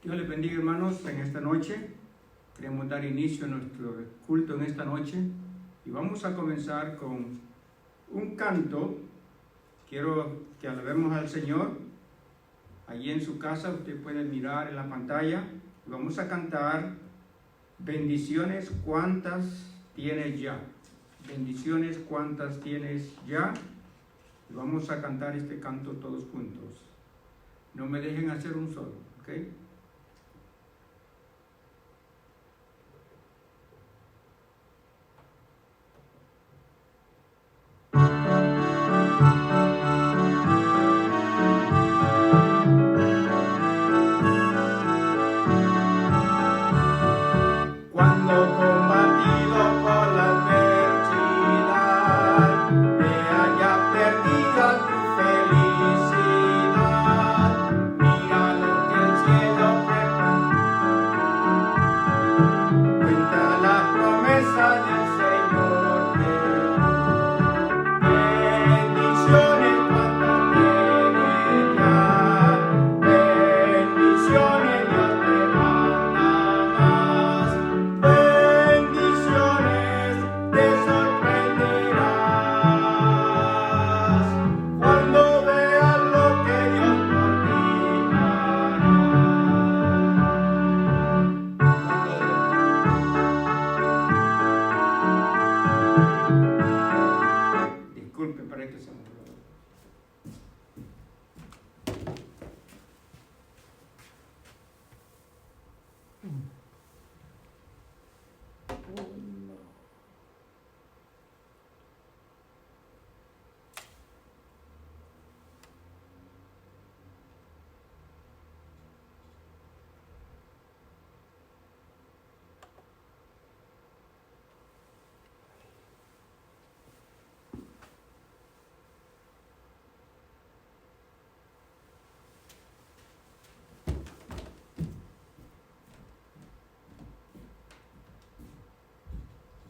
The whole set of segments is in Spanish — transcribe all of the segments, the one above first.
Dios les bendiga, hermanos, en esta noche. Queremos dar inicio a nuestro culto en esta noche y vamos a comenzar con un canto. Quiero que alabemos al Señor. Allí en su casa usted puede mirar en la pantalla. Vamos a cantar bendiciones cuántas tienes ya. Bendiciones cuántas tienes ya. Y vamos a cantar este canto todos juntos. No me dejen hacer un solo, ¿ok?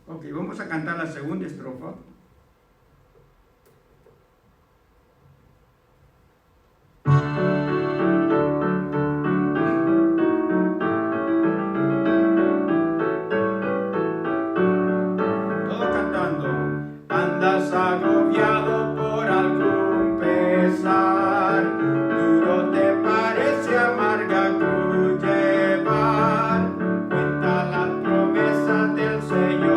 Ok, vamos a cantar la segunda estrofa. Todos cantando. Andas agobiado por algún pesar, duro te parece amarga cruz llevar. Cuenta las promesas del Señor.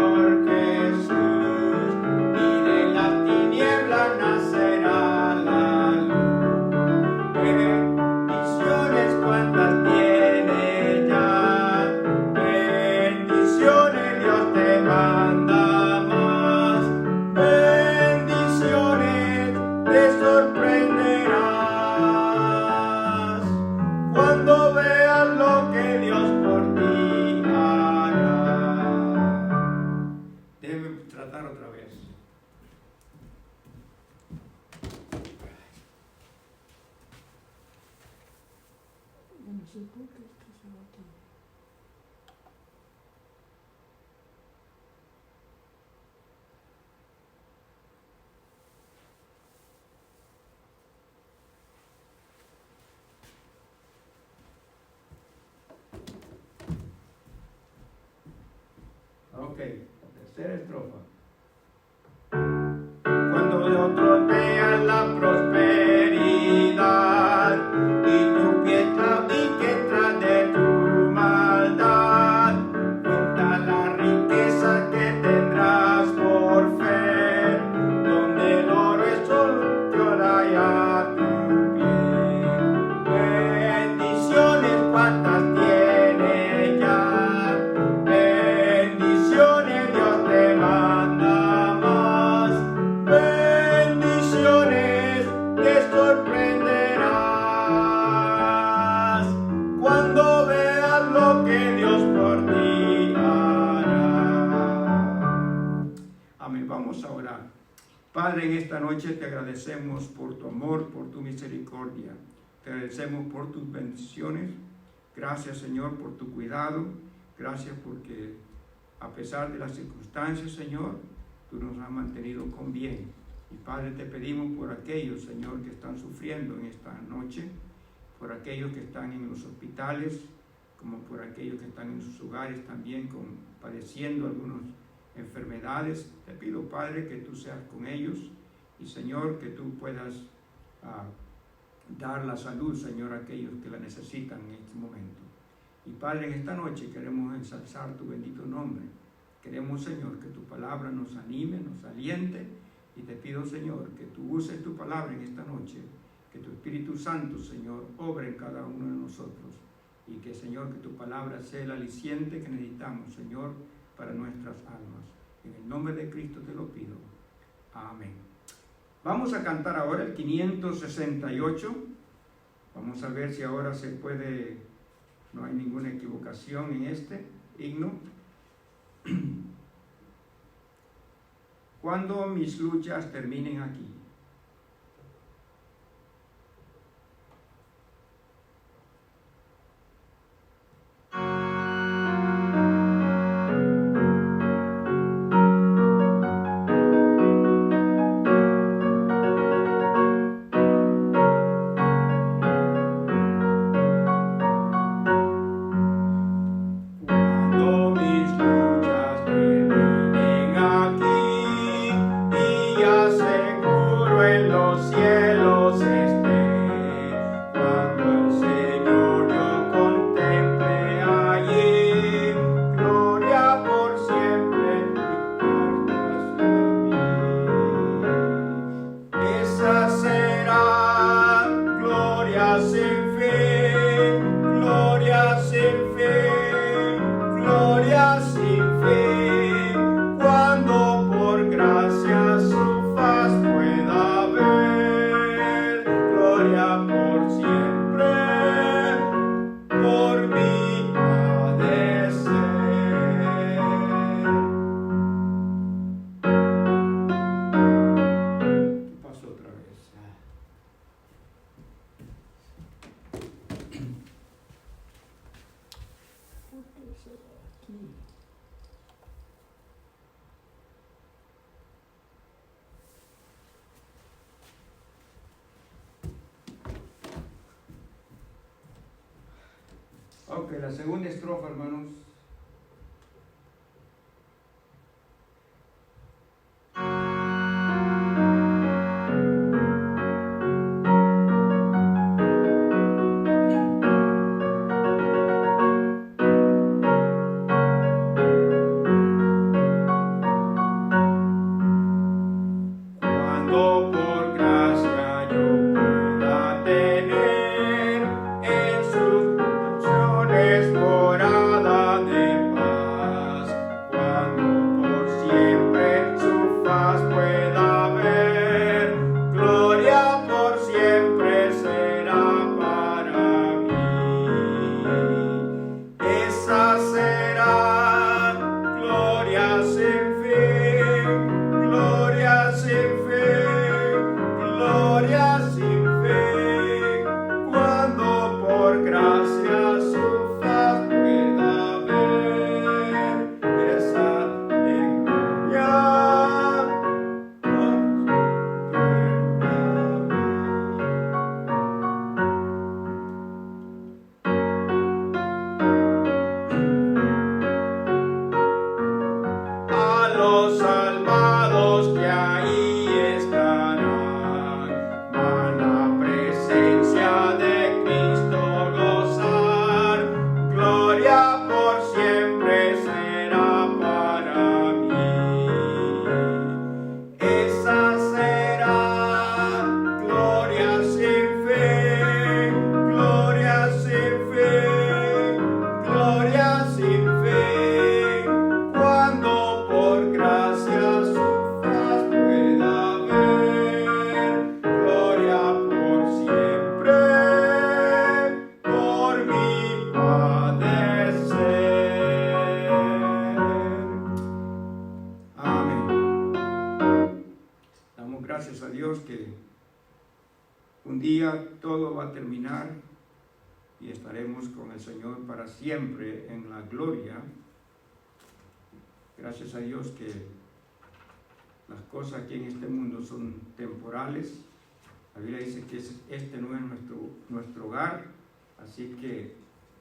Ok, tercera estrofa. Cuando de otros veas la prosperidad y tu pie claudique tras de tu maldad, cuenta la riqueza que tendrás por fe, donde el oro es solo a tu pie. Bendiciones cuantas tienes ya. Vamos a orar. Padre, en esta noche te agradecemos por tu amor, por tu misericordia. Te agradecemos por tus bendiciones. Gracias, Señor, por tu cuidado. Gracias porque a pesar de las circunstancias, Señor, tú nos has mantenido con bien. Y Padre, te pedimos por aquellos, Señor, que están sufriendo en esta noche, por aquellos que están en los hospitales, como por aquellos que están en sus hogares también padeciendo algunas enfermedades. Te pido, Padre, que tú seas con ellos y, Señor, que tú puedas dar la salud, Señor, a aquellos que la necesitan en este momento. Y, Padre, en esta noche queremos ensalzar tu bendito nombre. Queremos, Señor, que tu palabra nos anime, nos aliente, y te pido, Señor, que tú uses tu palabra en esta noche, que tu Espíritu Santo, Señor, obre en cada uno de nosotros, y que, Señor, que tu palabra sea el aliciente que necesitamos, Señor, para nuestras almas. En el nombre de Cristo te lo pido. Amén. Vamos a cantar ahora el 568. Vamos a ver si ahora se puede, no hay ninguna equivocación en este himno. Cuando mis luchas terminen aquí. Ok, la segunda estrofa, hermanos. Gracias a Dios que un día todo va a terminar y estaremos con el Señor para siempre en la gloria. Gracias a Dios que las cosas aquí en este mundo son temporales. La Biblia dice que este no es nuestro hogar, así que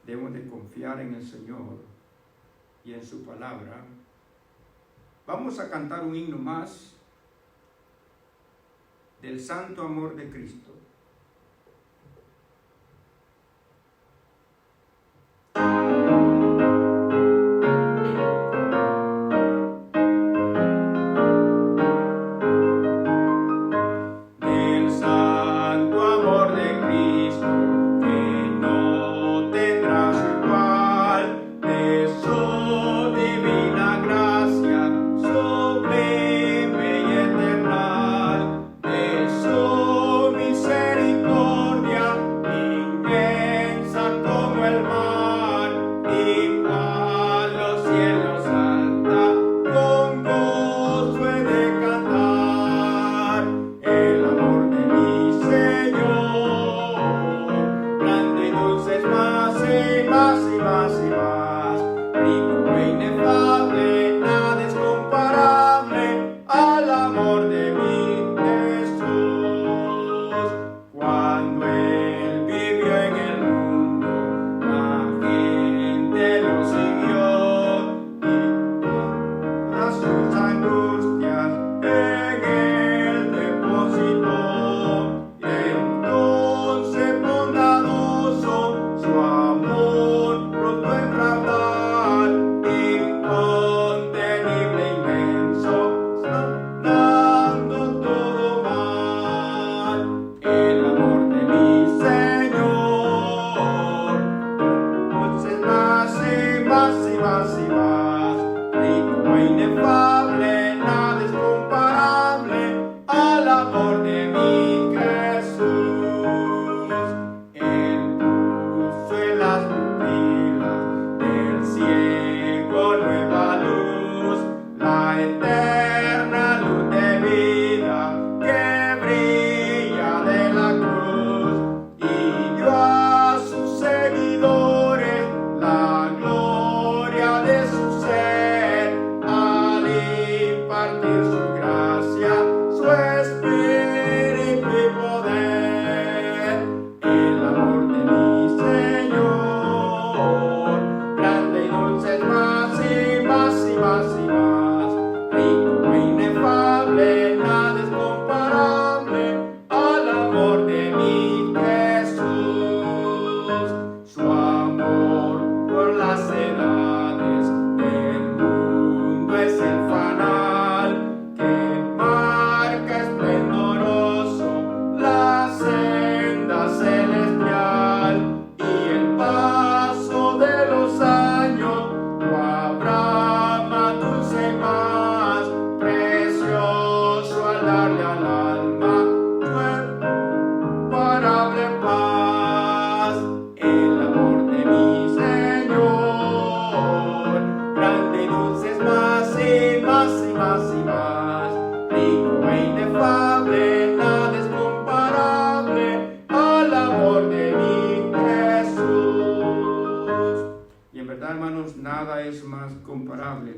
debemos de confiar en el Señor y en su palabra. Vamos a cantar un himno más del santo amor de Cristo.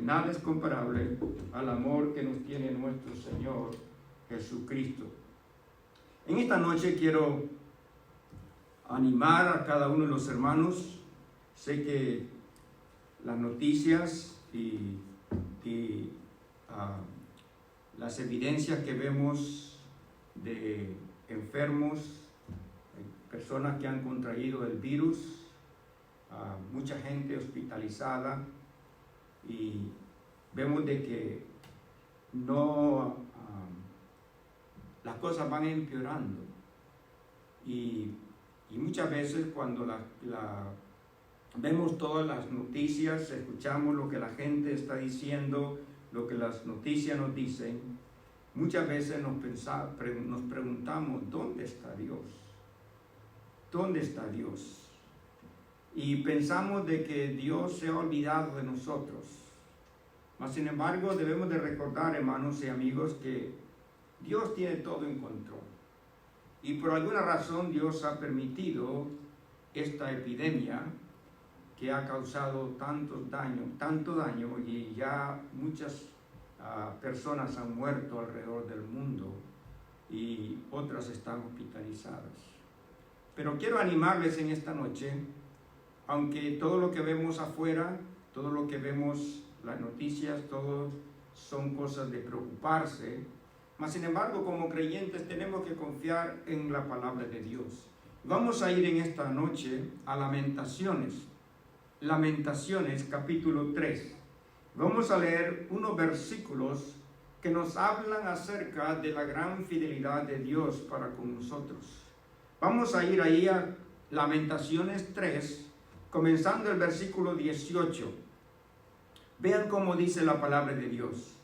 Nada es comparable al amor que nos tiene nuestro Señor Jesucristo. En esta noche quiero animar a cada uno de los hermanos. Sé que las noticias y las evidencias que vemos de enfermos, personas que han contraído el virus, mucha gente hospitalizada, y vemos de que las cosas van empeorando, y muchas veces cuando vemos todas las noticias, escuchamos lo que la gente está diciendo, lo que las noticias nos dicen, muchas veces nos preguntamos, ¿dónde está Dios? ¿Dónde está Dios? Y pensamos de que Dios se ha olvidado de nosotros. Mas, sin embargo, debemos de recordar, hermanos y amigos, que Dios tiene todo en control. Y por alguna razón Dios ha permitido esta epidemia que ha causado tanto daño, y ya muchas personas han muerto alrededor del mundo y otras están hospitalizadas. Pero quiero animarles en esta noche aunque todo lo que vemos afuera, todo lo que vemos, las noticias, todo son cosas de preocuparse, mas sin embargo como creyentes tenemos que confiar en la palabra de Dios. Vamos a ir en esta noche a Lamentaciones capítulo 3. Vamos a leer unos versículos que nos hablan acerca de la gran fidelidad de Dios para con nosotros. Vamos a ir ahí a Lamentaciones 3, comenzando el versículo 18. Vean cómo dice la palabra de Dios.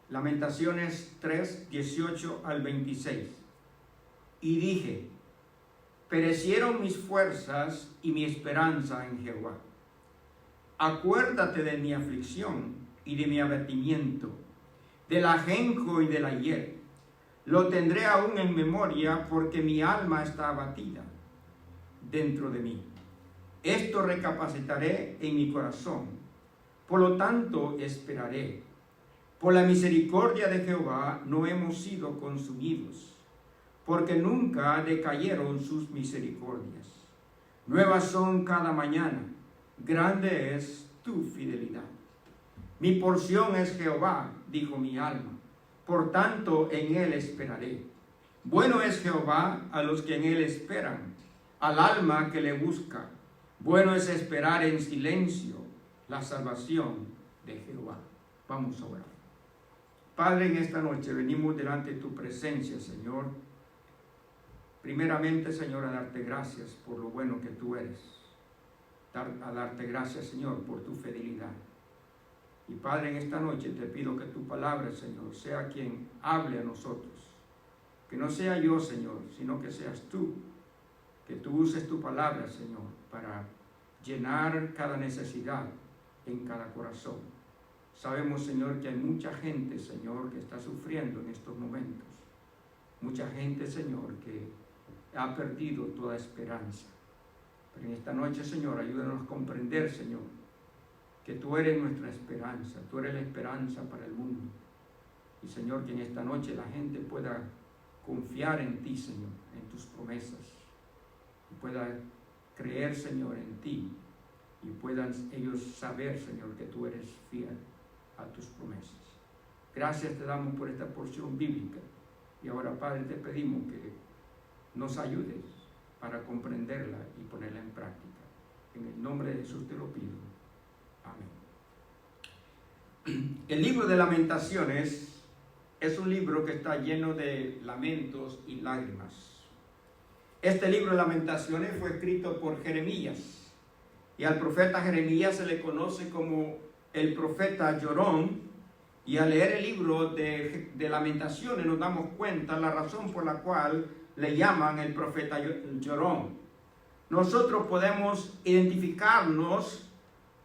Lamentaciones 3, 18 al 26. Y dije, perecieron mis fuerzas y mi esperanza en Jehová. Acuérdate de mi aflicción y de mi abatimiento, del ajenjo y del ayer. Lo tendré aún en memoria, porque mi alma está abatida dentro de mí. Esto recapacitaré en mi corazón. Por lo tanto, esperaré. Por la misericordia de Jehová no hemos sido consumidos, porque nunca decayeron sus misericordias. Nuevas son cada mañana, grande es tu fidelidad. Mi porción es Jehová, dijo mi alma, por tanto en él esperaré. Bueno es Jehová a los que en él esperan, al alma que le busca. Bueno es esperar en silencio la salvación de Jehová. Vamos a orar. Padre, en esta noche venimos delante de tu presencia, Señor. Primeramente, Señor, a darte gracias por lo bueno que tú eres. A darte gracias, Señor, por tu fidelidad. Y Padre, en esta noche te pido que tu palabra, Señor, sea quien hable a nosotros. Que no sea yo, Señor, sino que seas tú. Que tú uses tu palabra, Señor, para llenar cada necesidad en cada corazón. Sabemos, Señor, que hay mucha gente, Señor, que está sufriendo en estos momentos. Mucha gente, Señor, que ha perdido toda esperanza. Pero en esta noche, Señor, ayúdanos a comprender, Señor, que tú eres nuestra esperanza, tú eres la esperanza para el mundo. Y, Señor, que en esta noche la gente pueda confiar en ti, Señor, en tus promesas. Y pueda creer, Señor, en ti. Y puedan ellos saber, Señor, que tú eres fiel a tus promesas. Gracias te damos por esta porción bíblica. Y ahora, Padre, te pedimos que nos ayudes para comprenderla y ponerla en práctica. En el nombre de Jesús te lo pido. Amén. El libro de Lamentaciones es un libro que está lleno de lamentos y lágrimas. Este libro de Lamentaciones fue escrito por Jeremías. Y al profeta Jeremías se le conoce como el profeta llorón. Y al leer el libro de Lamentaciones nos damos cuenta la razón por la cual le llaman el profeta llorón. Nosotros podemos identificarnos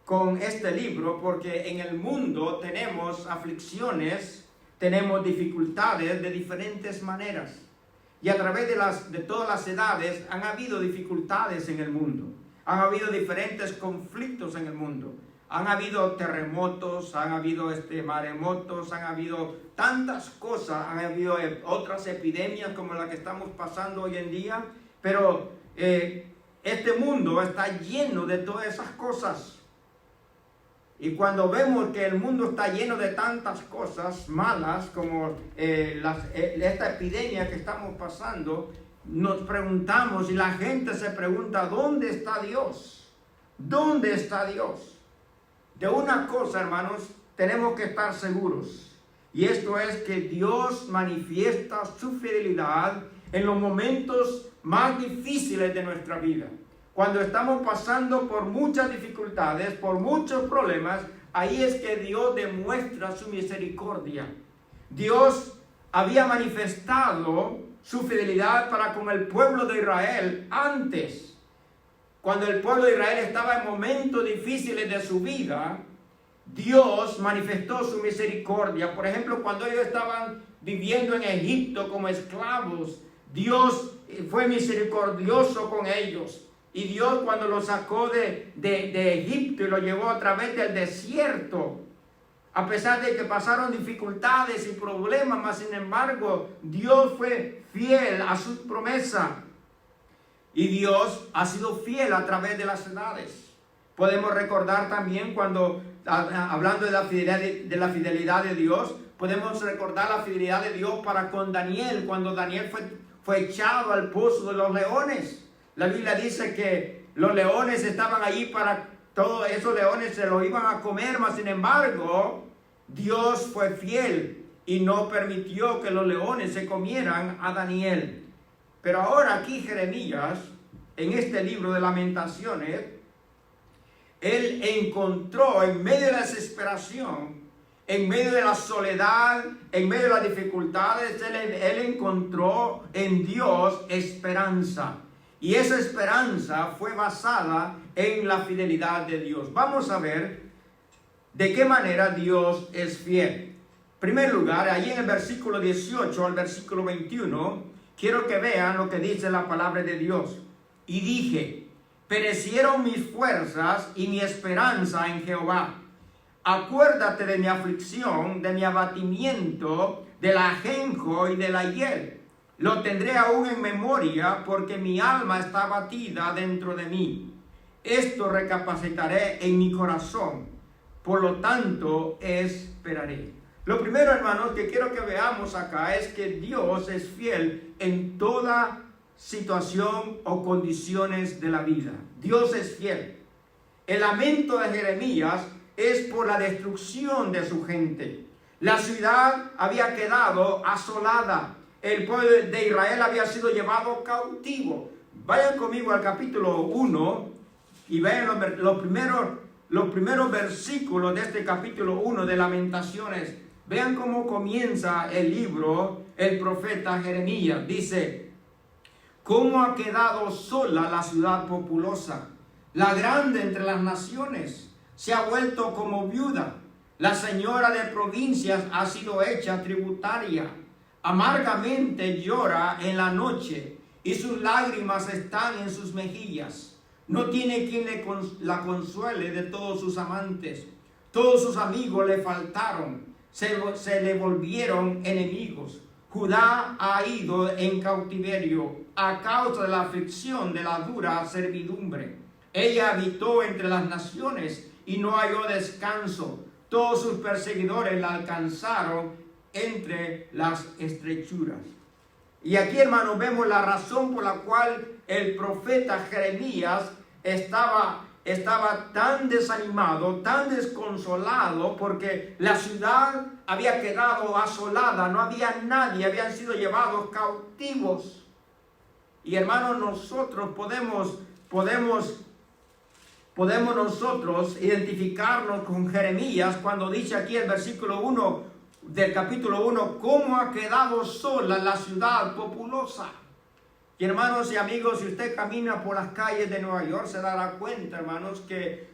con este libro porque en el mundo tenemos aflicciones, tenemos dificultades de diferentes maneras. Y a través de todas las edades han habido dificultades en el mundo. Han habido diferentes conflictos en el mundo. Han habido terremotos, han habido maremotos, han habido tantas cosas, han habido otras epidemias como la que estamos pasando hoy en día, pero este mundo está lleno de todas esas cosas. Y cuando vemos que el mundo está lleno de tantas cosas malas como esta epidemia que estamos pasando, nos preguntamos y la gente se pregunta, ¿dónde está Dios? ¿Dónde está Dios? De una cosa, hermanos, tenemos que estar seguros. Y esto es que Dios manifiesta su fidelidad en los momentos más difíciles de nuestra vida. Cuando estamos pasando por muchas dificultades, por muchos problemas, ahí es que Dios demuestra su misericordia. Dios había manifestado su fidelidad para con el pueblo de Israel antes. Cuando el pueblo de Israel estaba en momentos difíciles de su vida, Dios manifestó su misericordia. Por ejemplo, cuando ellos estaban viviendo en Egipto como esclavos, Dios fue misericordioso con ellos. Y Dios, cuando los sacó de Egipto y lo llevó a través del desierto, a pesar de que pasaron dificultades y problemas, mas sin embargo, Dios fue fiel a su promesa. Y Dios ha sido fiel a través de las edades. Podemos recordar también cuando, hablando de la fidelidad de Dios, podemos recordar la fidelidad de Dios para con Daniel, cuando Daniel fue echado al pozo de los leones. La Biblia dice que los leones estaban allí para todos esos leones se los iban a comer, mas sin embargo, Dios fue fiel y no permitió que los leones se comieran a Daniel. Pero ahora aquí Jeremías, en este libro de Lamentaciones, él encontró en medio de la desesperación, en medio de la soledad, en medio de las dificultades, él encontró en Dios esperanza. Y esa esperanza fue basada en la fidelidad de Dios. Vamos a ver de qué manera Dios es fiel. En primer lugar, allí en el versículo 18 al versículo 21, quiero que vean lo que dice la palabra de Dios. Y dije, perecieron mis fuerzas y mi esperanza en Jehová. Acuérdate de mi aflicción, de mi abatimiento, del ajenjo y de la hiel. Lo tendré aún en memoria, porque mi alma está abatida dentro de mí. Esto recapacitaré en mi corazón, por lo tanto esperaré. Lo primero, hermanos, que quiero que veamos acá es que Dios es fiel en toda situación o condiciones de la vida. Dios es fiel. El lamento de Jeremías es por la destrucción de su gente. La ciudad había quedado asolada. El pueblo de Israel había sido llevado cautivo. Vayan conmigo al capítulo 1 y vean los primeros versículos de este capítulo 1 de Lamentaciones. Vean cómo comienza el libro, el profeta Jeremías. Dice, ¿cómo ha quedado sola la ciudad populosa, la grande entre las naciones? Se ha vuelto como viuda. La señora de provincias ha sido hecha tributaria. Amargamente llora en la noche y sus lágrimas están en sus mejillas. No tiene quien la consuele de todos sus amantes. Todos sus amigos le faltaron, se le volvieron enemigos. Judá ha ido en cautiverio a causa de la aflicción de la dura servidumbre. Ella habitó entre las naciones y no halló descanso. Todos sus perseguidores la alcanzaron entre las estrechuras. Y aquí, hermanos, vemos la razón por la cual el profeta Jeremías estaba tan desanimado, tan desconsolado, porque la ciudad había quedado asolada, no había nadie, habían sido llevados cautivos. Y hermanos, nosotros podemos nosotros identificarnos con Jeremías cuando dice aquí el versículo 1 del capítulo 1, cómo ha quedado sola la ciudad populosa. Y hermanos y amigos, si usted camina por las calles de Nueva York, se dará cuenta, hermanos, que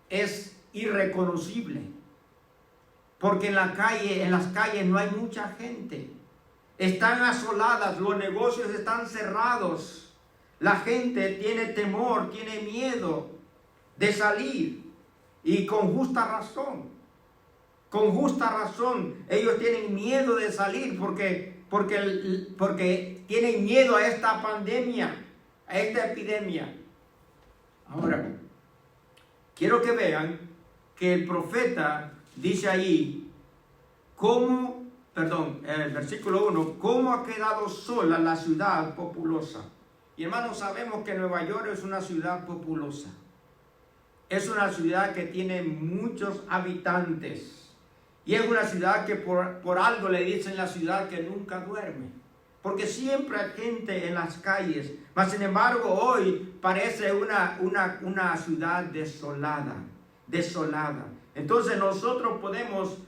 es irreconocible. Porque en las calles no hay mucha gente. Están asoladas, los negocios están cerrados. La gente tiene temor, tiene miedo de salir. Y con justa razón. Con justa razón, ellos tienen miedo de salir porque tienen miedo a esta pandemia, a esta epidemia. Ahora, quiero que vean que el profeta dice ahí, el versículo 1, ¿cómo ha quedado sola la ciudad populosa? Y hermanos, sabemos que Nueva York es una ciudad populosa. Es una ciudad que tiene muchos habitantes. Y es una ciudad que por algo le dicen la ciudad que nunca duerme. Porque siempre hay gente en las calles. Mas sin embargo hoy parece una ciudad desolada. Entonces nosotros podemos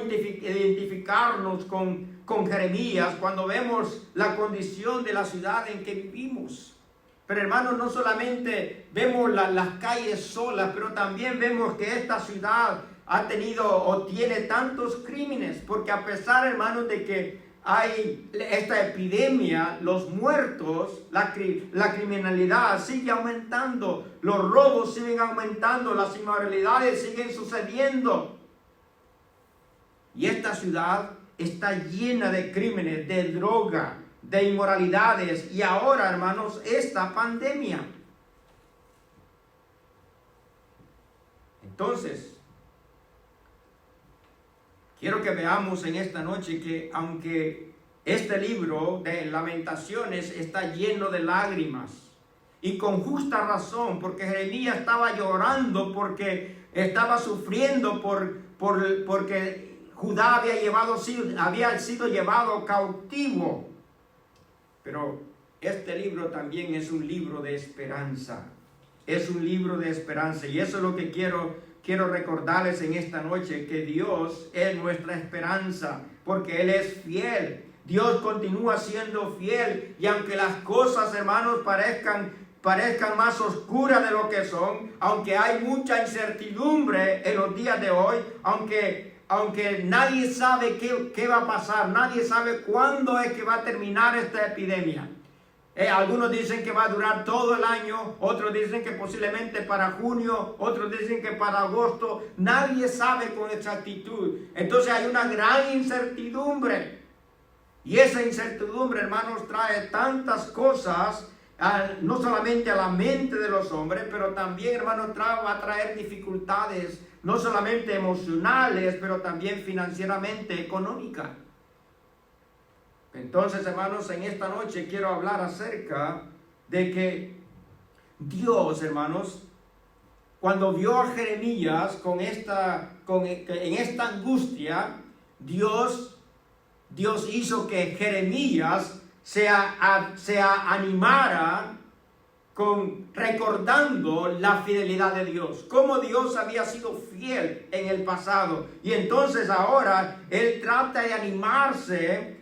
identificarnos con Jeremías cuando vemos la condición de la ciudad en que vivimos. Pero hermanos, no solamente vemos las calles solas, pero también vemos que esta ciudad ha tenido o tiene tantos crímenes, porque a pesar, hermanos, de que hay esta epidemia, los muertos, la criminalidad sigue aumentando, los robos siguen aumentando, las inmoralidades siguen sucediendo. Y esta ciudad está llena de crímenes, de droga, de inmoralidades y ahora, hermanos, esta pandemia. Entonces, quiero que veamos en esta noche que aunque este libro de Lamentaciones está lleno de lágrimas, y con justa razón, porque Jeremías estaba llorando, porque estaba sufriendo porque Judá había sido llevado cautivo. Pero este libro también es un libro de esperanza. Es un libro de esperanza. Y eso es lo que quiero recordarles en esta noche, que Dios es nuestra esperanza, porque Él es fiel. Dios continúa siendo fiel. Y aunque las cosas, hermanos, parezcan más oscuras de lo que son, aunque hay mucha incertidumbre en los días de hoy, aunque nadie sabe qué va a pasar, nadie sabe cuándo es que va a terminar esta epidemia. Algunos dicen que va a durar todo el año, otros dicen que posiblemente para junio, otros dicen que para agosto. Nadie sabe con exactitud. Entonces hay una gran incertidumbre. Y esa incertidumbre, hermanos, trae tantas cosas, no solamente a la mente de los hombres, pero también, hermanos, va a traer dificultades, no solamente emocionales, pero también financieramente económicas. Entonces, hermanos, en esta noche quiero hablar acerca de que Dios, hermanos, cuando vio a Jeremías en esta angustia, Dios hizo que Jeremías se animara recordando la fidelidad de Dios, cómo Dios había sido fiel en el pasado. Y entonces ahora él trata de animarse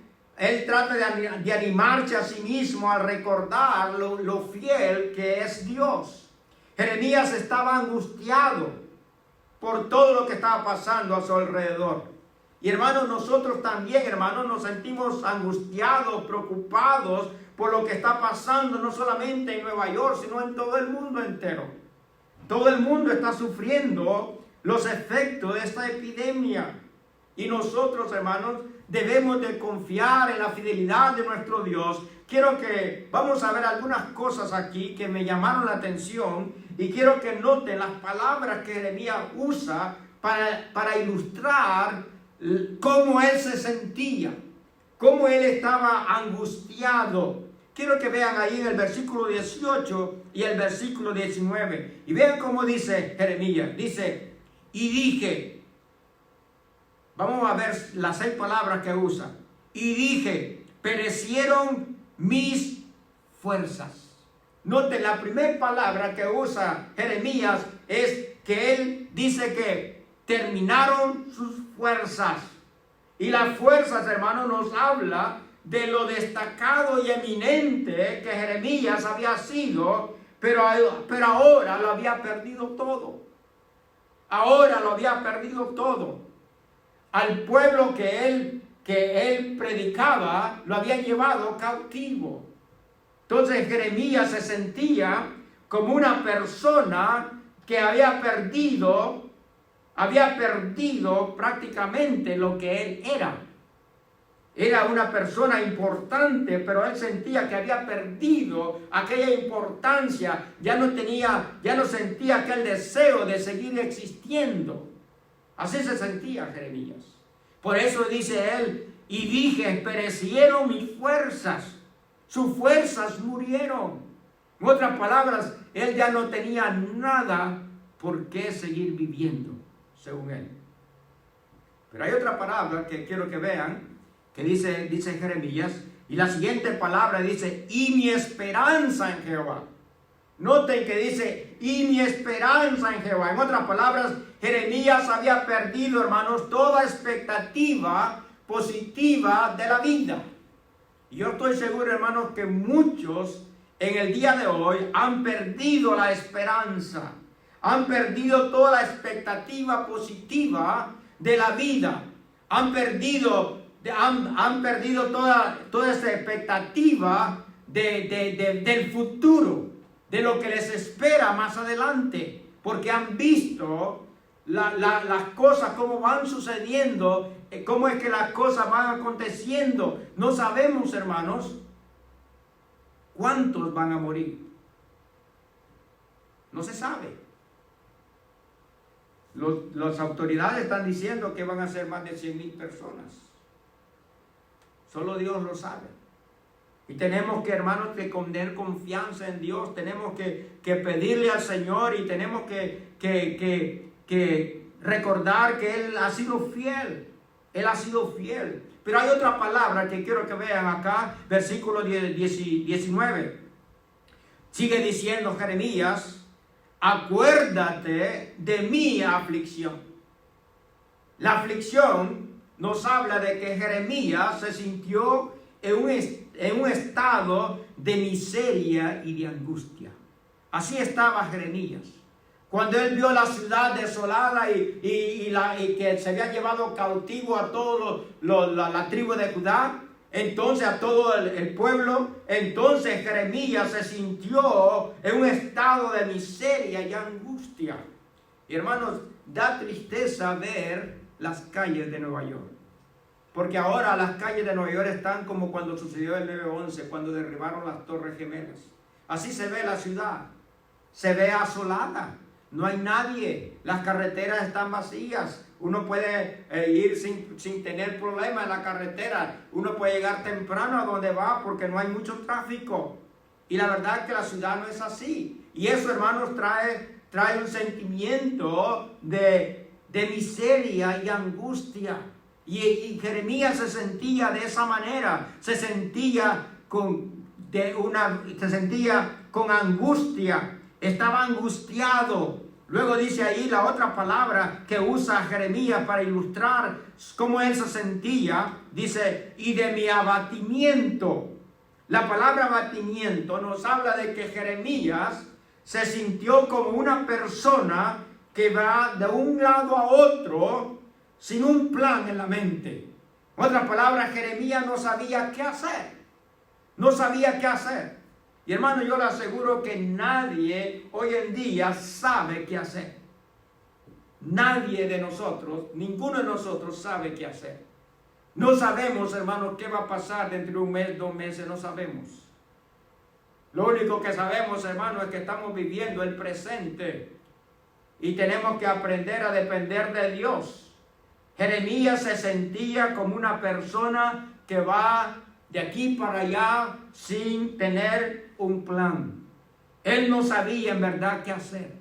a sí mismo al recordar lo fiel que es Dios. Jeremías estaba angustiado por todo lo que estaba pasando a su alrededor. Y hermanos, nosotros también, hermanos, nos sentimos angustiados, preocupados por lo que está pasando, no solamente en Nueva York, sino en todo el mundo entero. Todo el mundo está sufriendo los efectos de esta epidemia. Y nosotros, hermanos, debemos de confiar en la fidelidad de nuestro Dios. Vamos a ver algunas cosas aquí que me llamaron la atención, y quiero que noten las palabras que Jeremías usa para ilustrar cómo él se sentía, cómo él estaba angustiado. Quiero que vean ahí en el versículo 18 y el versículo 19. Y vean cómo dice Jeremías. Dice, y dije, vamos a ver las 6 palabras que usa. Y dije, perecieron mis fuerzas. Noten, la primera palabra que usa Jeremías es que él dice que terminaron sus fuerzas. Y las fuerzas, hermanos, nos habla de lo destacado y eminente que Jeremías había sido, pero ahora lo había perdido todo. Ahora lo había perdido todo. Al pueblo que él predicaba, lo había llevado cautivo. Entonces Jeremías se sentía como una persona que había perdido prácticamente lo que él era. Era una persona importante, pero él sentía que había perdido aquella importancia. Ya no sentía aquel deseo de seguir existiendo. Así se sentía Jeremías. Por eso dice él, y dije, perecieron mis fuerzas. Sus fuerzas murieron. En otras palabras, él ya no tenía nada por qué seguir viviendo, según él. Pero hay otra palabra que quiero que vean, que dice Jeremías, y la siguiente palabra dice, y mi esperanza en Jehová. Noten que dice, y mi esperanza en Jehová. En otras palabras, Jeremías había perdido, hermanos, toda expectativa positiva de la vida. Y yo estoy seguro, hermanos, que muchos en el día de hoy han perdido la esperanza. Han perdido toda la expectativa positiva de la vida. Han perdido toda esa expectativa del futuro, de lo que les espera más adelante, porque han visto las cosas, cómo van sucediendo, cómo es que las cosas van aconteciendo. No sabemos, hermanos, ¿Cuántos van a morir? No se sabe. Las autoridades están diciendo que van a ser más de 100,000 personas. Solo Dios lo sabe. Y tenemos que, hermanos, que tener confianza en Dios. Tenemos que pedirle al Señor y tenemos que recordar que Él ha sido fiel. Él ha sido fiel. Pero hay otra palabra que quiero que vean acá, versículo 19. Sigue diciendo Jeremías: acuérdate de mi aflicción. La aflicción nos habla de que Jeremías se sintió en un estado de miseria y de angustia. Así estaba Jeremías. Cuando él vio la ciudad desolada y que se había llevado cautivo a toda la tribu de Judá, entonces a todo el pueblo, entonces Jeremías se sintió en un estado de miseria y angustia. Y hermanos, da tristeza ver las calles de Nueva York. Porque ahora las calles de Nueva York están como cuando sucedió el 9/11, cuando derribaron las Torres Gemelas. Así se ve la ciudad. Se ve asolada. No hay nadie. Las carreteras están vacías. Uno puede ir sin tener problema en la carretera. Uno puede llegar temprano a donde va porque no hay mucho tráfico. Y la verdad es que la ciudad no es así. Y eso, hermanos, trae un sentimiento de miseria y angustia. Y Jeremías se sentía de esa manera. Se sentía con angustia. Estaba angustiado. Luego dice ahí la otra palabra que usa Jeremías para ilustrar cómo él se sentía. Dice, y de mi abatimiento. La palabra abatimiento nos habla de que Jeremías se sintió como una persona que va de un lado a otro sin un plan en la mente. En otras palabras, Jeremías no sabía qué hacer. No sabía qué hacer. Y hermano, yo le aseguro que nadie hoy en día sabe qué hacer. Nadie de nosotros, ninguno de nosotros sabe qué hacer. No sabemos, hermano, qué va a pasar dentro de un mes, 2 meses, no sabemos. Lo único que sabemos, hermano, es que estamos viviendo el presente y tenemos que aprender a depender de Dios. Jeremías se sentía como una persona que va de aquí para allá sin tener un plan. Él no sabía en verdad qué hacer.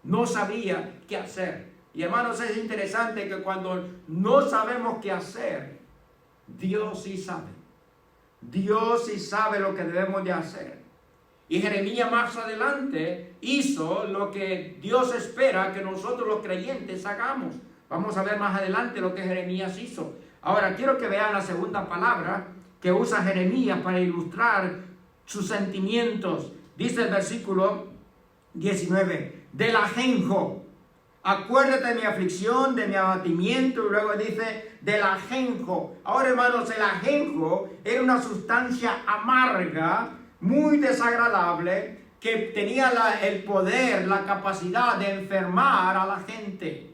No sabía qué hacer. Y hermanos, es interesante que cuando no sabemos qué hacer, Dios sí sabe. Dios sí sabe lo que debemos de hacer. Y Jeremías más adelante hizo lo que Dios espera que nosotros los creyentes hagamos. Vamos a ver más adelante lo que Jeremías hizo. Ahora quiero que vean la segunda palabra que usa Jeremías para ilustrar sus sentimientos. Dice el versículo 19, del ajenjo. Acuérdate de mi aflicción, de mi abatimiento. Y luego dice del ajenjo. Ahora, hermanos, el ajenjo era una sustancia amarga, muy desagradable, que tenía el poder, la capacidad de enfermar a la gente.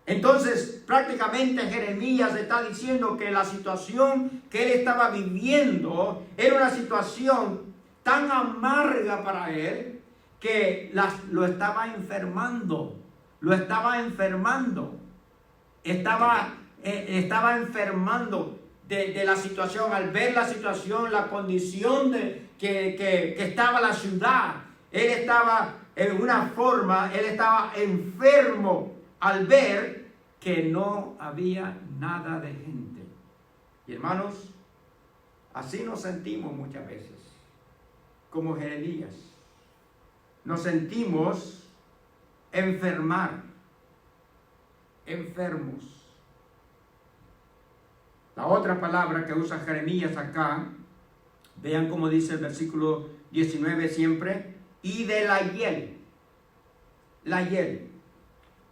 Entonces, prácticamente Jeremías está diciendo que la situación que él estaba viviendo era una situación tan amarga para él que lo estaba enfermando. Lo estaba enfermando. Estaba enfermando de la situación. Al ver la situación, la condición que estaba la ciudad, él estaba en una forma, él estaba enfermo al ver que no había nada de gente. Y hermanos, así nos sentimos muchas veces, como Jeremías. Nos sentimos enfermos. La otra palabra que usa Jeremías acá, vean cómo dice el versículo 19 siempre, y de la hiel. La hiel.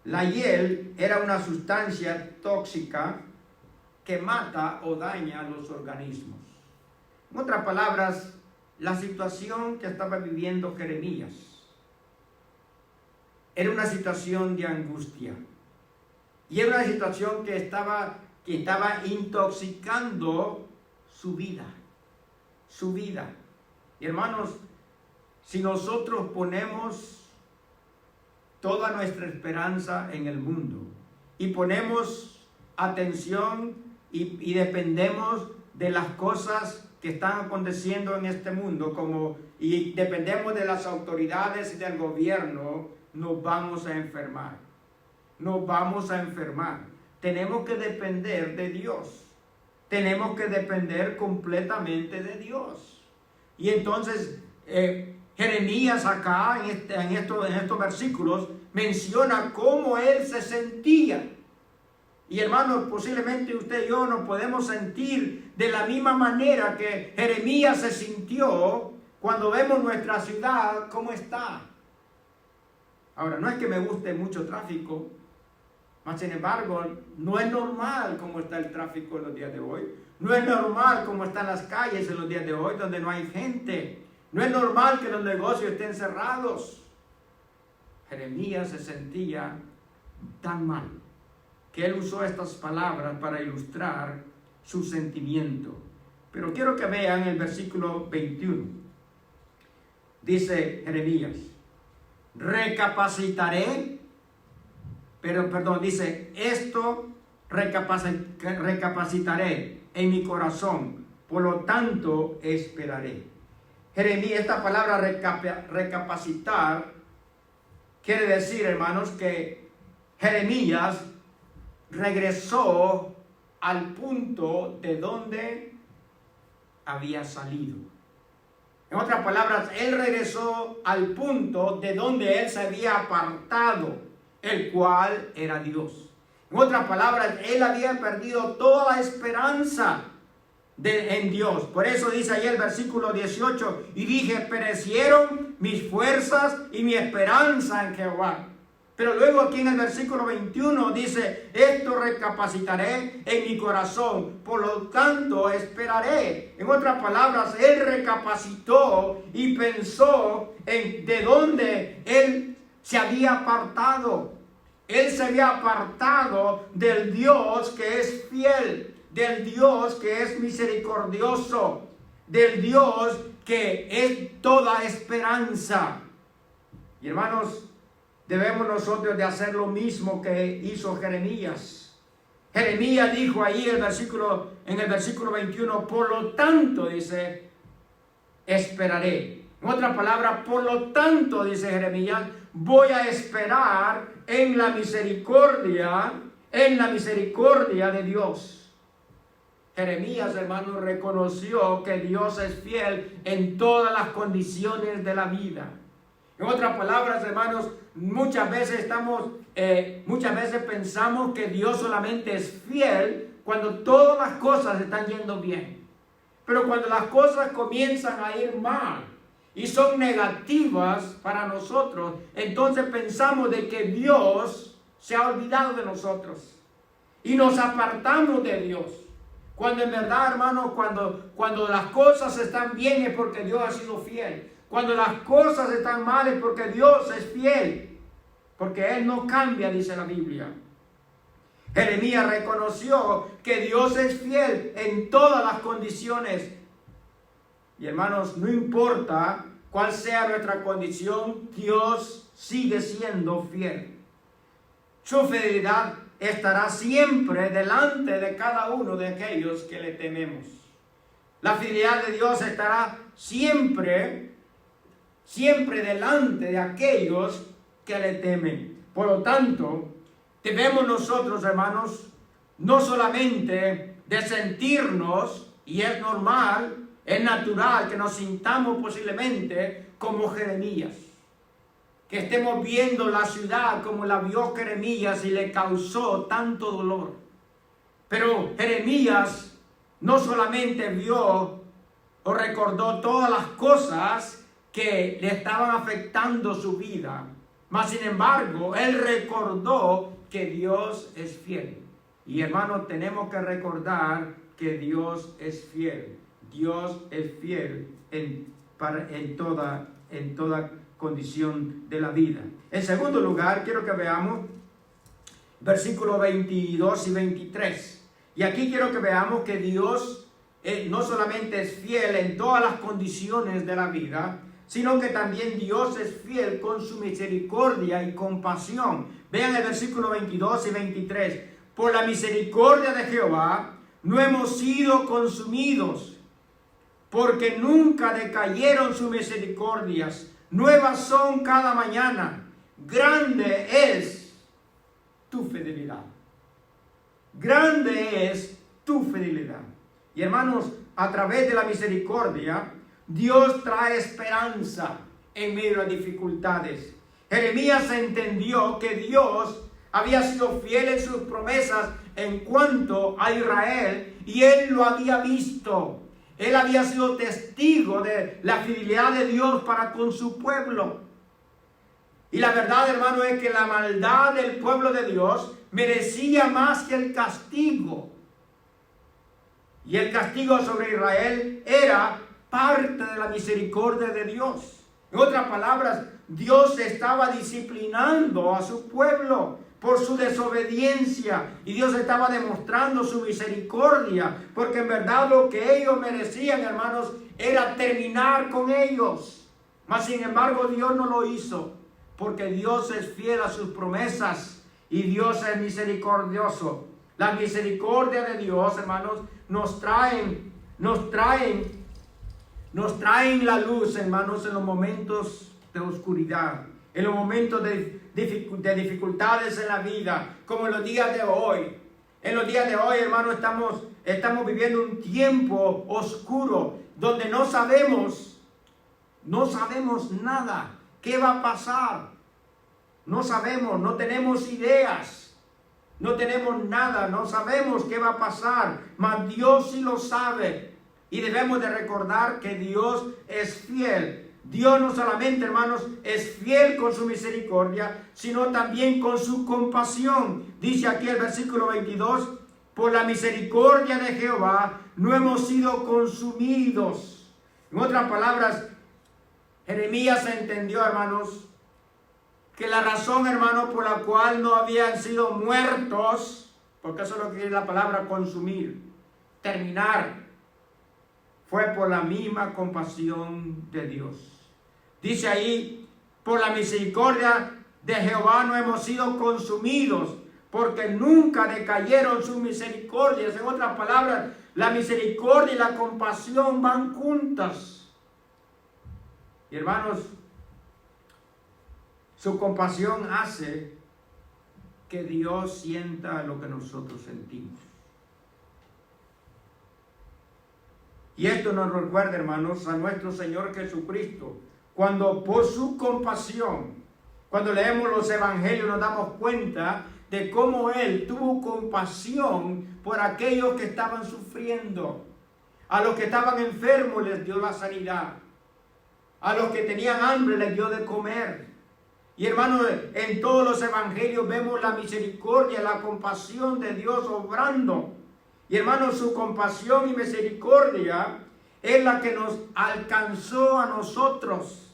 La hiel era una sustancia tóxica que mata o daña a los organismos. En otras palabras, la situación que estaba viviendo Jeremías era una situación de angustia. Y era una situación que estaba intoxicando su vida. Y hermanos, si nosotros ponemos toda nuestra esperanza en el mundo y ponemos atención y dependemos de las cosas que están aconteciendo en este mundo, y dependemos de las autoridades y del gobierno, nos vamos a enfermar. Nos vamos a enfermar. Tenemos que depender de Dios. Tenemos que depender completamente de Dios. Y entonces, Jeremías acá, en estos versículos, menciona cómo él se sentía. Y hermanos, posiblemente usted y yo nos podemos sentir de la misma manera que Jeremías se sintió cuando vemos nuestra ciudad, cómo está. Ahora, no es que me guste mucho tráfico, mas sin embargo, no es normal cómo está el tráfico en los días de hoy. No es normal cómo están las calles en los días de hoy, donde no hay gente. No es normal que los negocios estén cerrados. Jeremías se sentía tan mal que él usó estas palabras para ilustrar su sentimiento. Pero quiero que vean el versículo 21. Dice Jeremías, dice, esto recapacitaré en mi corazón, por lo tanto esperaré. Jeremías, esta palabra recapacitar, quiere decir, hermanos, que Jeremías regresó al punto de donde había salido. En otras palabras, él regresó al punto de donde él se había apartado, el cual era Dios. En otras palabras, él había perdido toda la esperanza en Dios. Por eso dice ahí el versículo 18, y dije, perecieron mis fuerzas y mi esperanza en Jehová. Pero luego aquí en el versículo 21 dice, esto recapacitaré en mi corazón, por lo tanto esperaré. En otras palabras, él recapacitó y pensó en de dónde él se había apartado. Él se había apartado del Dios que es fiel, del Dios que es misericordioso, del Dios que es toda esperanza. Y hermanos, debemos nosotros de hacer lo mismo que hizo Jeremías. Jeremías dijo ahí en el versículo 21, por lo tanto, dice, esperaré. En otra palabra, por lo tanto, dice Jeremías, voy a esperar en la misericordia de Dios. Jeremías, hermano, reconoció que Dios es fiel en todas las condiciones de la vida. En otras palabras, hermanos, muchas veces pensamos que Dios solamente es fiel cuando todas las cosas están yendo bien. Pero cuando las cosas comienzan a ir mal y son negativas para nosotros, entonces pensamos de que Dios se ha olvidado de nosotros y nos apartamos de Dios. Cuando en verdad, hermanos, cuando las cosas están bien es porque Dios ha sido fiel. Cuando las cosas están mal es porque Dios es fiel, porque Él no cambia, dice la Biblia. Jeremías reconoció que Dios es fiel en todas las condiciones. Y hermanos, no importa cuál sea nuestra condición, Dios sigue siendo fiel. Su fidelidad estará siempre delante de cada uno de aquellos que le tememos. La fidelidad de Dios estará siempre delante de aquellos que le temen. Por lo tanto, debemos nosotros, hermanos, no solamente de sentirnos, y es normal, es natural que nos sintamos posiblemente como Jeremías, que estemos viendo la ciudad como la vio Jeremías y le causó tanto dolor. Pero Jeremías no solamente vio o recordó todas las cosas que le estaban afectando su vida, mas sin embargo, él recordó que Dios es fiel. Y hermanos, tenemos que recordar que Dios es fiel. Dios es fiel en toda condición de la vida. En segundo lugar, quiero que veamos versículos 22 y 23. Y aquí quiero que veamos que Dios no solamente es fiel en todas las condiciones de la vida, sino que también Dios es fiel con su misericordia y compasión. Vean el versículo 22 y 23. Por la misericordia de Jehová no hemos sido consumidos, porque nunca decayeron sus misericordias. Nuevas son cada mañana. Grande es tu fidelidad. Grande es tu fidelidad. Y hermanos, a través de la misericordia, Dios trae esperanza en medio de dificultades. Jeremías entendió que Dios había sido fiel en sus promesas en cuanto a Israel, y él lo había visto. Él había sido testigo de la fidelidad de Dios para con su pueblo. Y la verdad, hermano, es que la maldad del pueblo de Dios merecía más que el castigo. Y el castigo sobre Israel era parte de la misericordia de Dios. En otras palabras, Dios estaba disciplinando a su pueblo por su desobediencia, y Dios estaba demostrando su misericordia, porque en verdad lo que ellos merecían, hermanos, era terminar con ellos. Mas sin embargo Dios no lo hizo, porque Dios es fiel a sus promesas y Dios es misericordioso. La misericordia de Dios, hermanos, nos traen la luz, hermanos, en los momentos de oscuridad, en los momentos de dificultades en la vida, como en los días de hoy. En los días de hoy, hermanos, estamos viviendo un tiempo oscuro, donde no sabemos nada. ¿Qué va a pasar? No sabemos, no tenemos ideas, no tenemos nada, no sabemos qué va a pasar, mas Dios sí lo sabe. Y debemos de recordar que Dios es fiel. Dios no solamente, hermanos, es fiel con su misericordia, sino también con su compasión. Dice aquí el versículo 22, por la misericordia de Jehová no hemos sido consumidos. En otras palabras, Jeremías entendió, hermanos, que la razón, hermanos, por la cual no habían sido muertos, porque eso es lo que quiere la palabra consumir, terminar, fue por la misma compasión de Dios. Dice ahí, por la misericordia de Jehová no hemos sido consumidos, porque nunca decayeron sus misericordias. En otras palabras, la misericordia y la compasión van juntas. Y hermanos, su compasión hace que Dios sienta lo que nosotros sentimos. Y esto nos recuerda, hermanos, a nuestro Señor Jesucristo, cuando por su compasión, cuando leemos los evangelios, nos damos cuenta de cómo Él tuvo compasión por aquellos que estaban sufriendo. A los que estaban enfermos les dio la sanidad. A los que tenían hambre les dio de comer. Y hermanos, en todos los evangelios vemos la misericordia, la compasión de Dios obrando. Y hermanos, su compasión y misericordia es la que nos alcanzó a nosotros.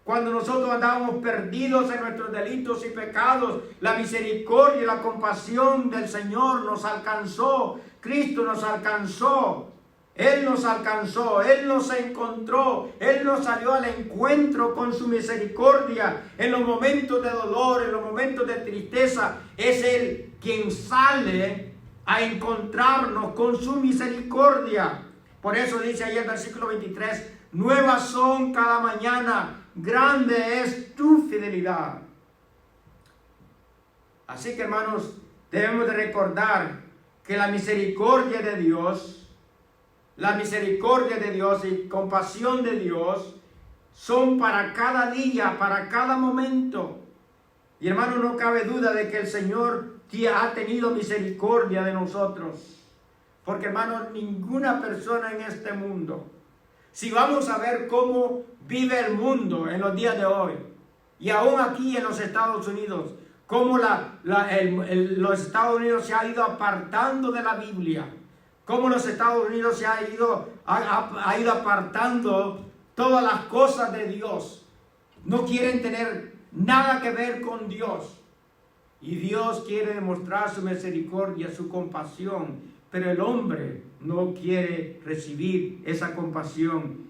Cuando nosotros andábamos perdidos en nuestros delitos y pecados, la misericordia y la compasión del Señor nos alcanzó. Cristo nos alcanzó. Él nos alcanzó, Él nos encontró, Él nos salió al encuentro con su misericordia. En los momentos de dolor, en los momentos de tristeza, es Él quien sale a encontrarnos con su misericordia. Por eso dice ahí el versículo 23, nuevas son cada mañana, grande es tu fidelidad. Así que, hermanos, debemos de recordar que la misericordia de Dios y compasión de Dios son para cada día, para cada momento. Y hermano, no cabe duda de que el Señor ha tenido misericordia de nosotros. Porque, hermano, ninguna persona en este mundo, si vamos a ver cómo vive el mundo en los días de hoy, y aún aquí en los Estados Unidos, cómo los Estados Unidos se ha ido apartando de la Biblia, cómo los Estados Unidos se ha ido apartando todas las cosas de Dios. No quieren tener nada que ver con Dios. Y Dios quiere demostrar su misericordia, su compasión pero el hombre no quiere recibir esa compasión,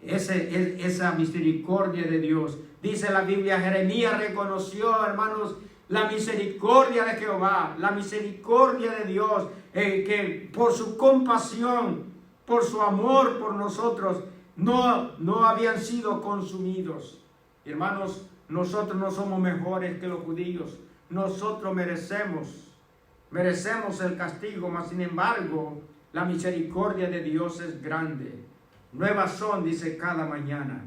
esa misericordia de Dios. Dice la Biblia, Jeremías reconoció, hermanos, la misericordia de Jehová, la misericordia de Dios, que por su compasión, por su amor por nosotros, no habían sido consumidos. Hermanos, nosotros no somos mejores que los judíos. Nosotros merecemos el castigo, mas sin embargo, la misericordia de Dios es grande. Nuevas son, dice, cada mañana.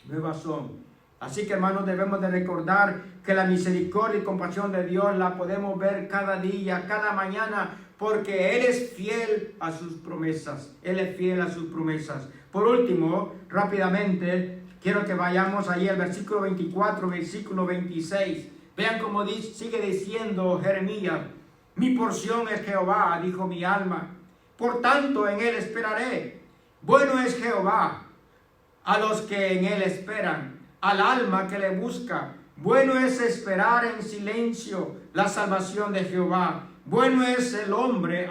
Nuevas son. Así que, hermanos, debemos de recordar que la misericordia y compasión de Dios la podemos ver cada día, cada mañana, porque Él es fiel a sus promesas. Él es fiel a sus promesas. Por último, rápidamente, quiero que vayamos ahí al versículo 24, versículo 26. Vean cómo sigue diciendo Jeremías: mi porción es Jehová, dijo mi alma, por tanto en Él esperaré. Bueno es Jehová a los que en Él esperan, al alma que le busca. Bueno es esperar en silencio la salvación de Jehová. Bueno es al hombre